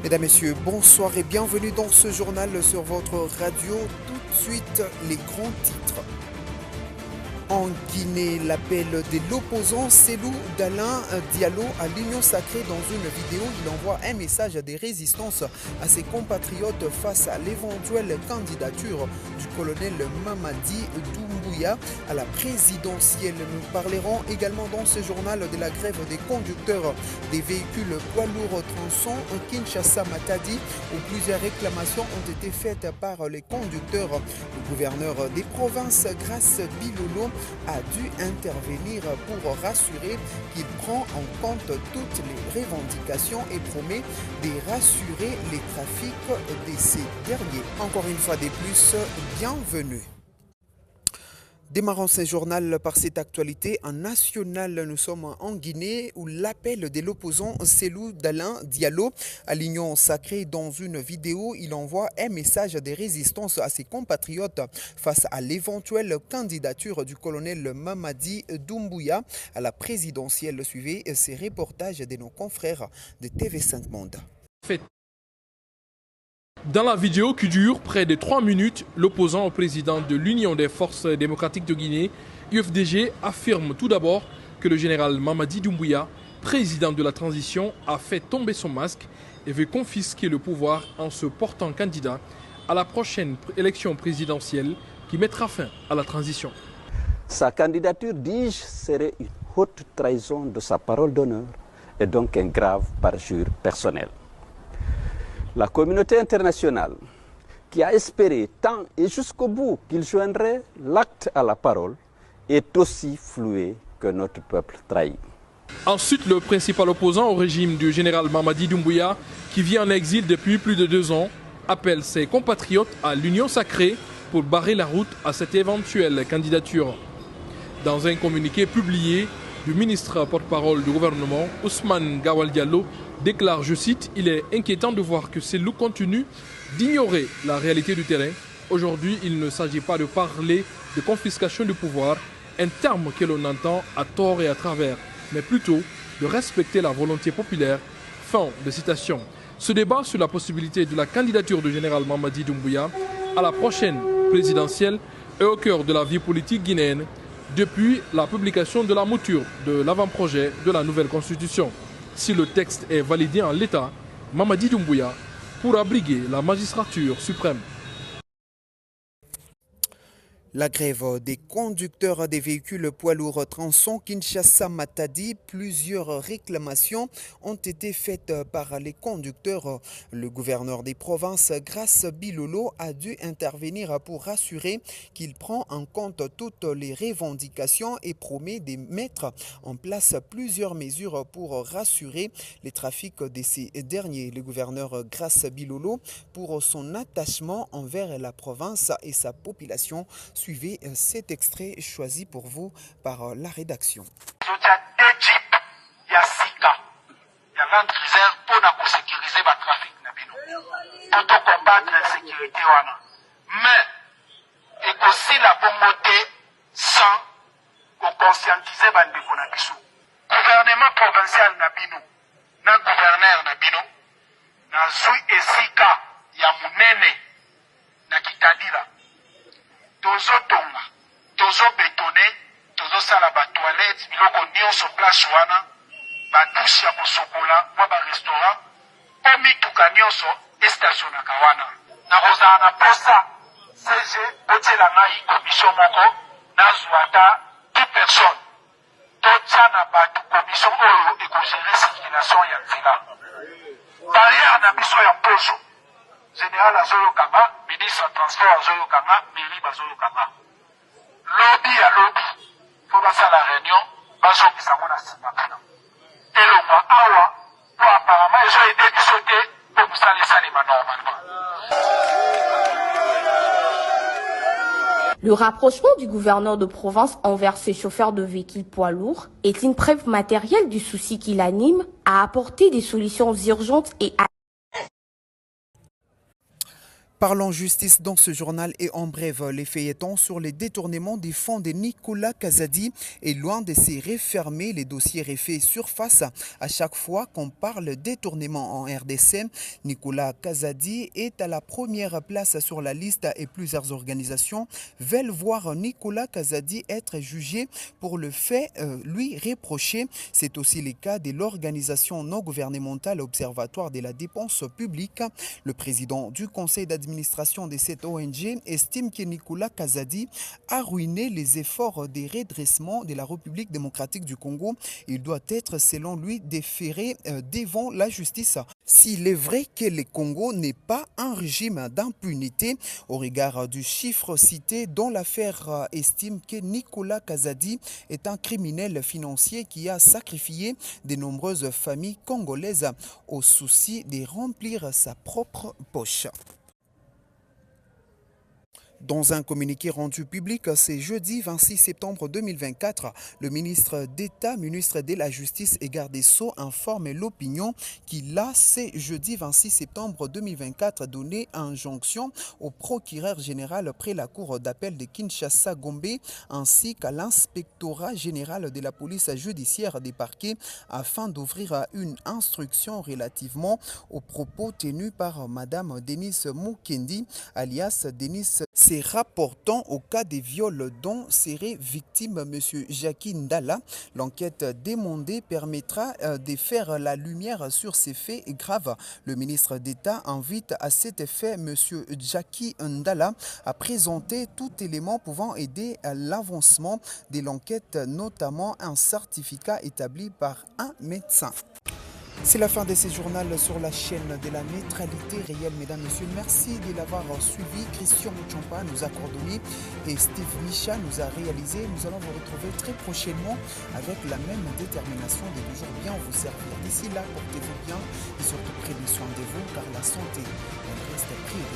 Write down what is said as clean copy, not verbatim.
Mesdames, Messieurs, bonsoir et bienvenue dans ce journal sur votre radio. Tout de suite, les grands titres. En Guinée, l'appel de l'opposant Cellou Dalein Diallo à l'Union sacrée. Dans une vidéo, il envoie un message de résistance à ses compatriotes face à l'éventuelle candidature du colonel Mamadi Doumbouya à la présidentielle. Nous parlerons également dans ce journal de la grève des conducteurs des véhicules poids lourds tronçons Kinshasa-Matadi, où plusieurs réclamations ont été faites par les conducteurs. Le gouverneur des provinces, Grace Bilolo, a dû intervenir pour rassurer qu'il prend en compte toutes les revendications et promet de rassurer les trafics de ces derniers. Encore une fois de plus, bienvenue. Démarrons ce journal par cette actualité. En national, nous sommes en Guinée où l'appel de l'opposant Cellou Dalein Diallo à l'Union sacrée. Dans une vidéo, il envoie un message de résistance à ses compatriotes face à l'éventuelle candidature du colonel Mamadi Doumbouya à la présidentielle. Suivez ces reportages de nos confrères de TV5 Monde. Dans la vidéo qui dure près de 3 minutes, l'opposant au président de l'Union des forces démocratiques de Guinée, UFDG, affirme tout d'abord que le général Mamadi Doumbouya, président de la transition, a fait tomber son masque et veut confisquer le pouvoir en se portant candidat à la prochaine élection présidentielle qui mettra fin à la transition. Sa candidature, dis-je, serait une haute trahison de sa parole d'honneur et donc un grave parjure personnel. La communauté internationale, qui a espéré tant et jusqu'au bout qu'il joindrait l'acte à la parole, est aussi flouée que notre peuple trahi. Ensuite, le principal opposant au régime du général Mamadi Doumbouya, qui vit en exil depuis plus de 2 ans, appelle ses compatriotes à l'Union sacrée pour barrer la route à cette éventuelle candidature. Dans un communiqué publié, le ministre porte-parole du gouvernement, Ousmane Gawal Diallo, déclare, je cite, « Il est inquiétant de voir que Cellou continue d'ignorer la réalité du terrain. Aujourd'hui, il ne s'agit pas de parler de confiscation du pouvoir, un terme que l'on entend à tort et à travers, mais plutôt de respecter la volonté populaire. » Fin de citation. Ce débat sur la possibilité de la candidature du général Mamadi Doumbouya à la prochaine présidentielle est au cœur de la vie politique guinéenne depuis la publication de la mouture de l'avant-projet de la nouvelle constitution. Si le texte est validé en l'état, Mamadi Doumbouya pourra briguer la magistrature suprême. La grève des conducteurs des véhicules poids lourds tronçons Kinshasa-Matadi, plusieurs réclamations ont été faites par les conducteurs. Le gouverneur des provinces, Grace Bilolo, a dû intervenir pour rassurer qu'il prend en compte toutes les revendications et promet de mettre en place plusieurs mesures pour rassurer les trafics de ces derniers. Le gouverneur Grace Bilolo, pour son attachement envers la province et sa population. Suivez cet extrait choisi pour vous par la rédaction. Gouvernement provincial Nabino, na gouverneur Nabino, na zui esika ya munene na kitadira. Tozo tonga, tozo bétonné, tozo sala ba toilette, biloko nyonso place wana, ba douche ya kosokola, mwa ba restaurant, po mituka nyonso estationaka wana. Na kozala na posa, CG, botiela ngai commission moko, nazwa ata 2 personnes. Totia na bato commission oyo ekogere circulation ya nzela. Barrière na biso ya mposo, général azoyokanga, ministre ya transport azoyokanga, mairie bazoyokanga. Lobby ya lobby, po basala réunion, bazongisa ngo na nsima kuna. Elongwa awa, po apparemment ezoyede biso te, po mosala esalema normalement. Le rapprochement du gouverneur de province envers ses chauffeurs de véhicules poids lourds est une preuve matérielle du souci qui l'anime à apporter des solutions urgentes et Parlons justice dans ce journal et en bref, les feuilletons sur les détournements des fonds de Nicolas Kazadi est loin de se refermer. Les dossiers refait surface à chaque fois qu'on parle détournement en RDC. Nicolas Kazadi est à la première place sur la liste et plusieurs organisations veulent voir Nicolas Kazadi être jugé pour le fait lui reproché. C'est aussi le cas de l'organisation non gouvernementale Observatoire de la dépense publique. Le président du conseil d'administration de cette ONG estime que Nicolas Kazadi a ruiné les efforts de redressement de la République démocratique du Congo. Il doit être, selon lui, déféré devant la justice. S'il est vrai que le Congo n'est pas un régime d'impunité, au regard du chiffre cité dont l'affaire estime que Nicolas Kazadi est un criminel financier qui a sacrifié de nombreuses familles congolaises au souci de remplir sa propre poche. Dans un communiqué rendu public ce jeudi 26 septembre 2024, le ministre d'État, ministre de la Justice et garde des Sceaux informe l'opinion qu'il a ce jeudi 26 septembre 2024 donné injonction au procureur général près la cour d'appel de Kinshasa-Gombe ainsi qu'à l'inspectorat général de la police judiciaire des parquets afin d'ouvrir une instruction relativement aux propos tenus par Madame Denise Mukendi, alias Denise se rapportant au cas des viols dont serait victime M. Jackie Ndala. L'enquête demandée permettra de faire la lumière sur ces faits graves. Le ministre d'État invite à cet effet M. Jackie Ndala à présenter tout élément pouvant aider à l'avancement de l'enquête, notamment un certificat établi par un médecin. C'est la fin de ce journal sur la chaîne de la neutralité réelle, mesdames, messieurs. Merci de l'avoir suivi. Christian Mouchampa nous a coordonné et Steve Micha nous a réalisé. Nous allons vous retrouver très prochainement avec la même détermination de toujours bien vous servir. D'ici là, portez-vous bien et surtout prenez soin de vous car la santé reste prioritaire.